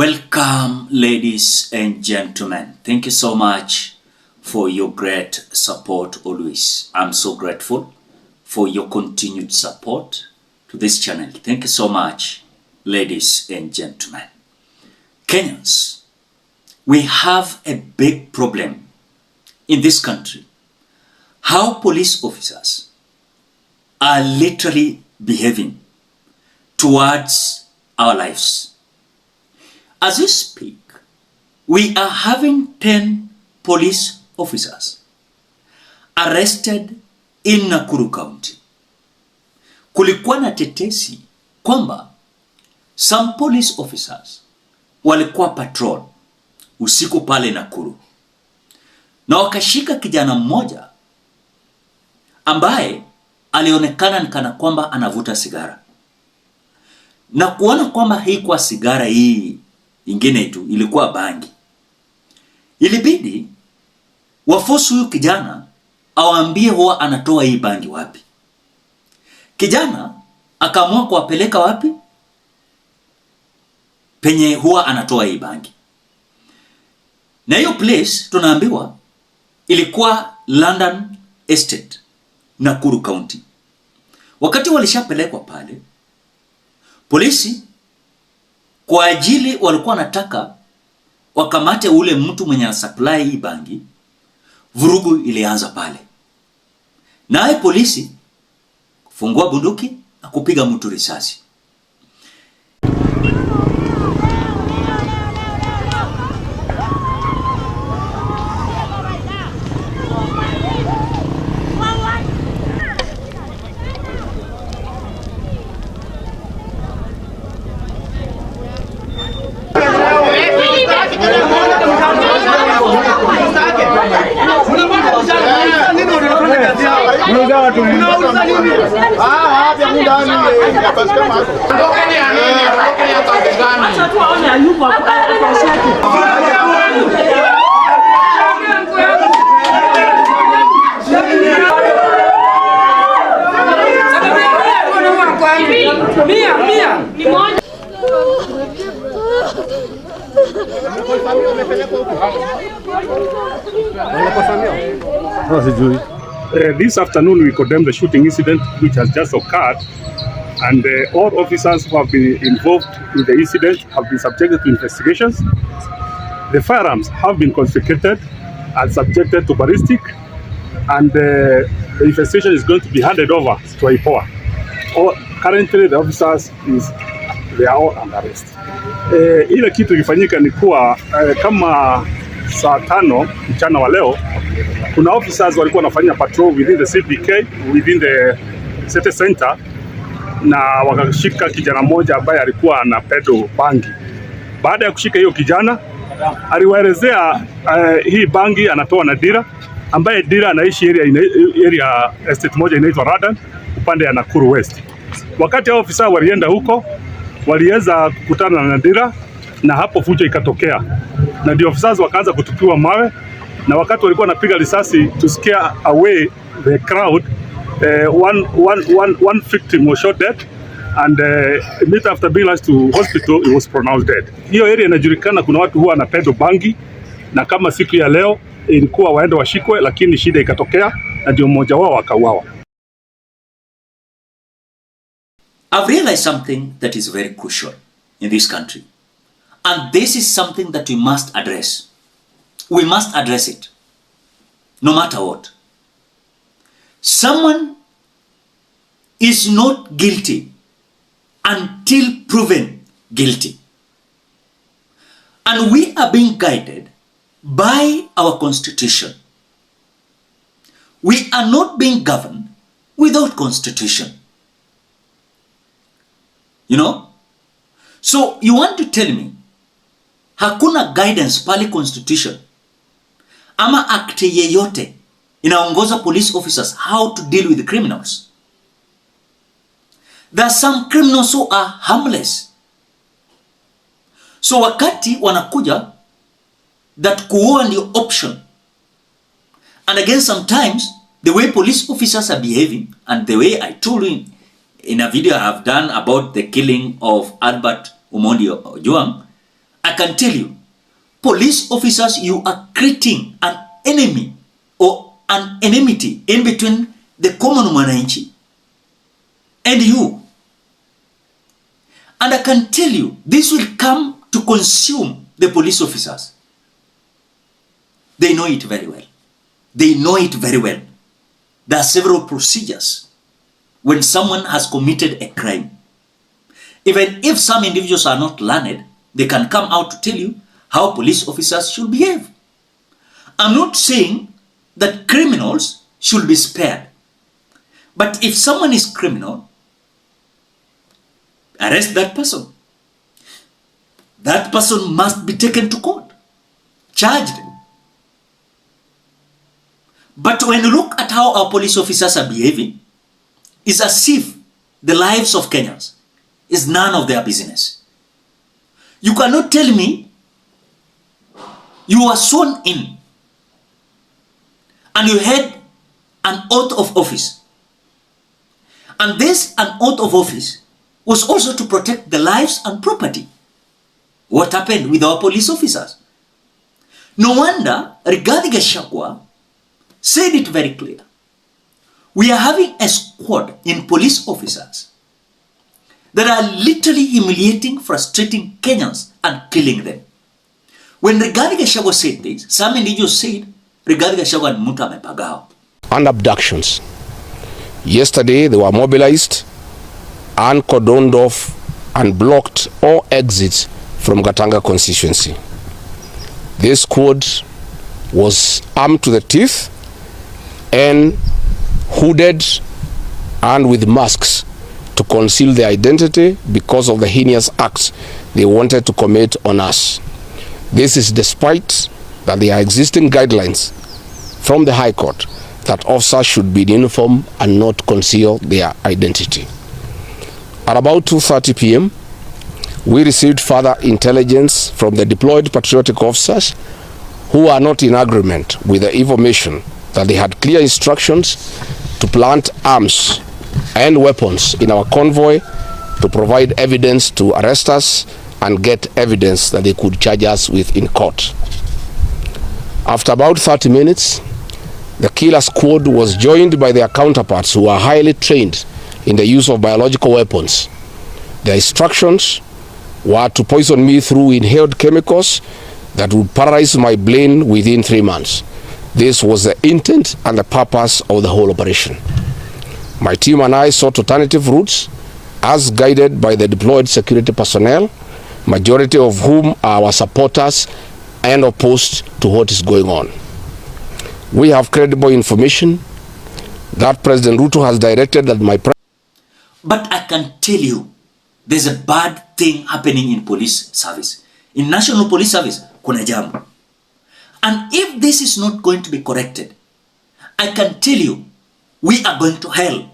Welcome, ladies and gentlemen. Thank you so much for your great support always. I'm so grateful for your continued support to this channel. Thank you so much, ladies and gentlemen. Kenyans, we have a big problem in this country. How police officers are literally behaving towards our lives. As we speak, we are having 10 police officers arrested in Nakuru County. Kulikuwa na tetesi kwamba some police officers walikuwa patrol usiku pale Nakuru, na wakashika kijana mmoja ambaye alionekana kana kwamba anavuta sigara, na kuona kwamba haikuwa sigara hii ingine tu, ilikuwa bangi. Ilibidi wafosu huyu kijana awaambie huwa anatoa hii bangi wapi. Kijana akaamua kuwapeleka wapi? Penye huwa anatoa hii bangi. Na hiyo place tunaambiwa ilikuwa London Estate, Nakuru County. Wakati walishapelekwa pale, polisi kwa ajili walikuwa wanataka wakamate ule mtu mwenye supply hii bangi, vurugu ilianza pale. Naye polisi kufungua bunduki na kupiga mtu risasi. This afternoon we condemn the shooting incident which has just occurred, and all officers who have been involved in the incident have been subjected to investigations. The firearms have been confiscated and subjected to ballistic, and the investigation is going to be handed over to IPOA. Currently the officers they are all under arrest. Ile kitu ilifanyika ni kuwa kama saa 5 mchana wa leo, kuna officers walikuwa wanafanya patrol within the CBK, within the city center, na wakashika kijana mmoja ambaye alikuwa na pedo bangi. Baada ya kushika hiyo kijana, aliwaelezea hii bangi anatoa na dira, ambaye dira anaishi area estate moja inaitwa Radan upande ya Nakuru West. Wakati hao officers walienda huko, waliweza kukutana na dira, na hapo fujo ikatokea, na the officers wakaanza kutupiwa mawe, na wakati walikuwa wanapiga risasi to scare away the crowd, one victim was shot dead, and immediately after being rushed to hospital he was pronounced dead. Hiyo area inajulikana kuna watu huwa wanapenda bangi, na kama siku ya leo ilikuwa waende washikwe, lakini shida ikatokea na ndio mmoja wao akauawa. I've realized something that is very crucial in this country, and this is something that we must address. We must address it, no matter what. Someone is not guilty until proven guilty. And we are being guided by our constitution. We are not being governed without constitution. You know? So you want to tell me hakuna guidance pale constitution ama act yeyote inaongoza police officers how to deal with the criminals? There are some criminals who are harmless. So wakati wanakuja that kuua ndio option, and again sometimes the way police officers are behaving, and the way I told you in a video I have done about the killing of Albert Omondi Ojwang, I can tell you, police officers, you are creating an enemy or an enmity in between the common mwananchi and you. And I can tell you, this will come to consume the police officers. They know it very well. They know it very well. There are several procedures when someone has committed a crime. Even if some individuals are not learned, they can come out to tell you how police officers should behave. I'm not saying that criminals should be spared. But if someone is criminal, arrest that person. That person must be taken to court, charged. But when you look at how our police officers are behaving, it's as if the lives of Kenyans is none of their business. You cannot tell me you were sworn in and you had an oath of office. And this, an oath of office, was also to protect the lives and property. What happened with our police officers? No wonder regarding GACHAGUA said it very clear. We are having a squad in police officers that are literally humiliating, frustrating Kenyans and killing them. When Rigathi Gachagua said this, some individuals said Rigathi Gachagua and Muta amepagao. And abductions. Yesterday they were mobilized and cordoned off and blocked all exits from Gatanga constituency. This squad was armed to the teeth and hooded and with masks to conceal their identity because of the heinous acts they wanted to commit on us. This is despite that there are existing guidelines from the High Court that officers should be in uniform and not conceal their identity. At about 2:30 p.m., we received further intelligence from the deployed patriotic officers who are not in agreement with the information that they had clear instructions to plant arms and weapons in our convoy to provide evidence to arrest us and get evidence that they could charge us with in court. After about 30 minutes, the killer squad was joined by their counterparts who are highly trained in the use of biological weapons. Their instructions were to poison me through inhaled chemicals that would paralyze my brain within 3 months. This was the intent and the purpose of the whole operation. My team and I sought alternative routes as guided by the deployed security personnel, majority of whom are our supporters and opposed to what is going on. We have credible information that President Ruto has directed that my But I can tell you, there's a bad thing happening in police service. In National Police Service, kuna jambo. And if this is not going to be corrected, I can tell you, we are going to hell.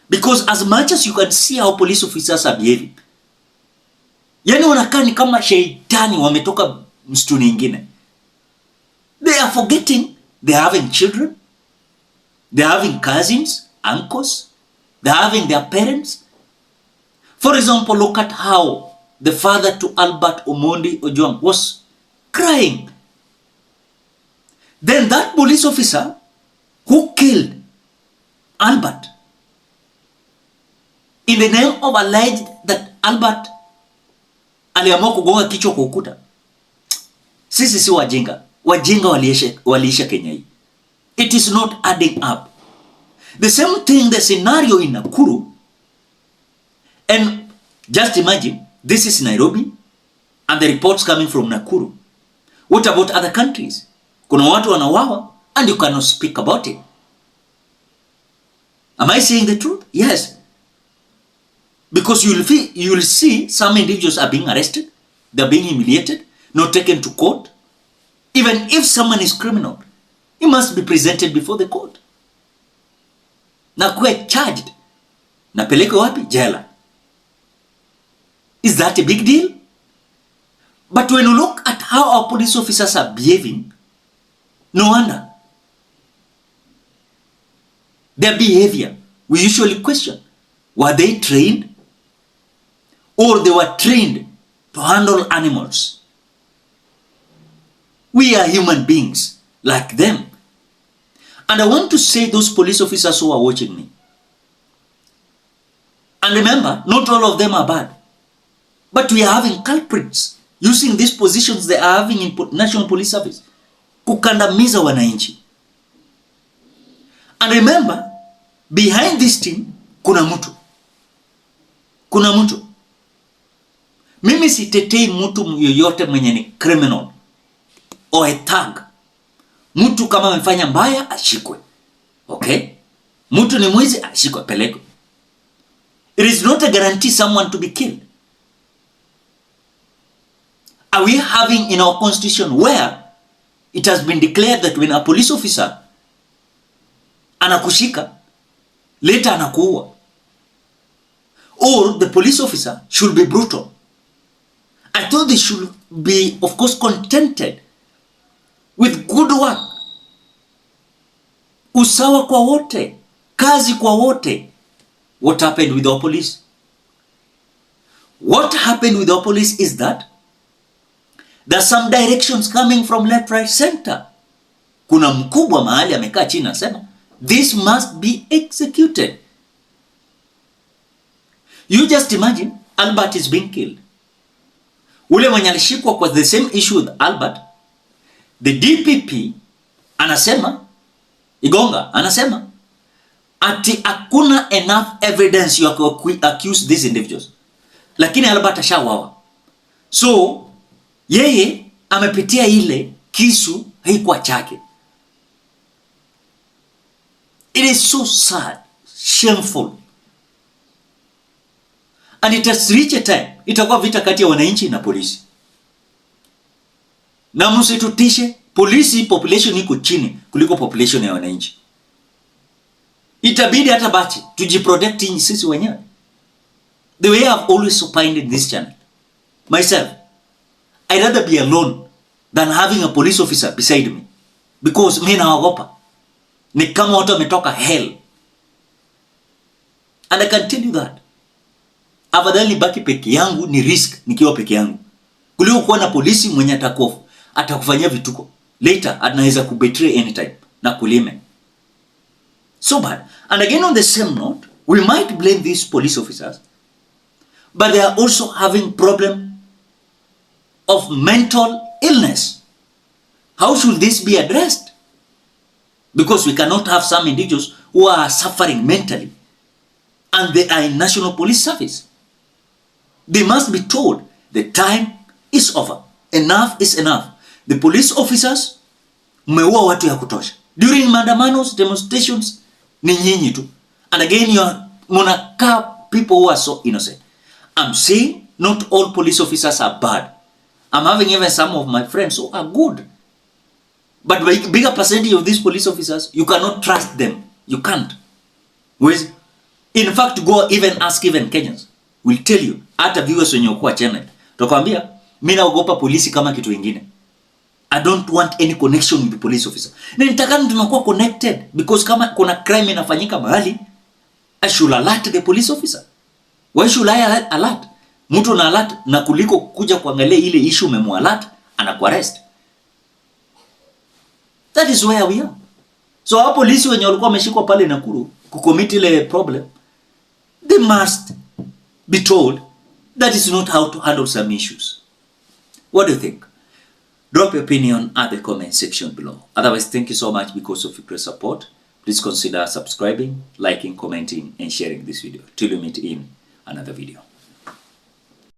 Because as much as you can see how police officers are behaving, yani wanakaa ni kama sheitani wametoka msituni ingine. They are forgetting they are having children, they are having cousins, uncles, they are having their parents. For example, look at how the father to Albert Omondi Ojwang was crying. Then that police officer who killed Albert, in the name of alleged that Albert aliamua kugonga kichwa kwa ukuta. Sisi si wajinga. Wajinga waliisha Kenya hii. It is not adding up. The same thing, the scenario in Nakuru. And just imagine, this is Nairobi and the reports coming from Nakuru. What about other countries? Kuna watu wanawawa and you cannot speak about it. Am I saying the truth? Yes. Because you will see some individuals are being arrested, they're being humiliated, not taken to court. Even if someone is criminal, he must be presented before the court. Na kuwe charged. Na peleke wapi? Jela. Is that a big deal? But when you look at how our police officers are behaving, no wonder. Their behavior, we usually question, were they trained? or they were trained to handle animals. We are human beings like them. And I want to say those police officers who are watching me, and remember, not all of them are bad, but we are having culprits using these positions they are having in National Police Service kukandamiza wananchi. And remember, behind this team kuna mtu. Mimi sitetei mtu yoyote mwenye ni criminal or a thug. Mtu kama amefanya mbaya ashikwe. Okay? Mtu ni mwizi ashikwe, pelekwe. It is not a guarantee someone to be killed. Are we having in our constitution where it has been declared that when a police officer anakushika, later anakuua, or the police officer should be brutal? I thought they should be, of course, contented with good work. Usawa kwa wote, kazi kwa wote. What happened with our police? What happened with our police is that there are some directions coming from left, right, center. Kuna mkubwa mahali amekaa chini anasema this must be executed. You just imagine Albert is being killed. Ule mwenye alishikwa kwa the same issue with Albert, the DPP anasema, Igonga anasema ati hakuna enough evidence ya accuse these individuals, lakini Albert ashawawa. So yeye amepitia ile kisu haikuwa chake. It is so sad, shameful. And it has reached a time, itakuwa vita kati ya wananchi na polisi. Na msitutishe, polisi population iko chini kuliko population ya wananchi. Itabidi hata bati tujiprotect sisi wenyewe. The way I've always opined in this channel, myself, I'd rather be alone than having a police officer beside me, because mimi naogopa. Ni kama watu wametoka hell. And I can tell you that. Afadhali baki peke yangu ni risk nikiwa peke yangu, kuliko kuwa na polisi mwenye atakufanyia vituko. Later anaweza kubetray anytime na kulime. So bad. And again on the same note, we might blame these police officers, but they are also having problem of mental illness. How should this be addressed? Because we cannot have some individuals who are suffering mentally and they are in National Police Service. They must be told the time is over. Enough is enough. The police officers, mmeua watu ya kutosha. During maandamanos, demonstrations, ni nyinyi tu. And again, you are munaka people who are so innocent. I'm saying not all police officers are bad. I'm having even some of my friends who are good. But by bigger percentage of these police officers, you cannot trust them. You can't. In fact, go even ask even Kenyans. Will tell you, hata viewers wenye kwa channel, tukwambia, mimi naogopa polisi kama kitu kingine. I don't want any connection with the police officer. Na nitakana tunakuwa connected, because kama kuna crime inafanyika mahali, I should alert the police officer. Why should I alert? Mtu na alert na kuliko kuja kuangalia ile issue umemwalert, anakuarrest. That is where we are. So hao polisi wenye walikuwa wameshikwa pale Nakuru kucommit ile problem, they must be told that is not how to handle some issues. What do you think? Drop your opinion at the comment section below. Otherwise, thank you so much because of your support. Please consider subscribing, liking, commenting, and sharing this video. Till we meet in another video.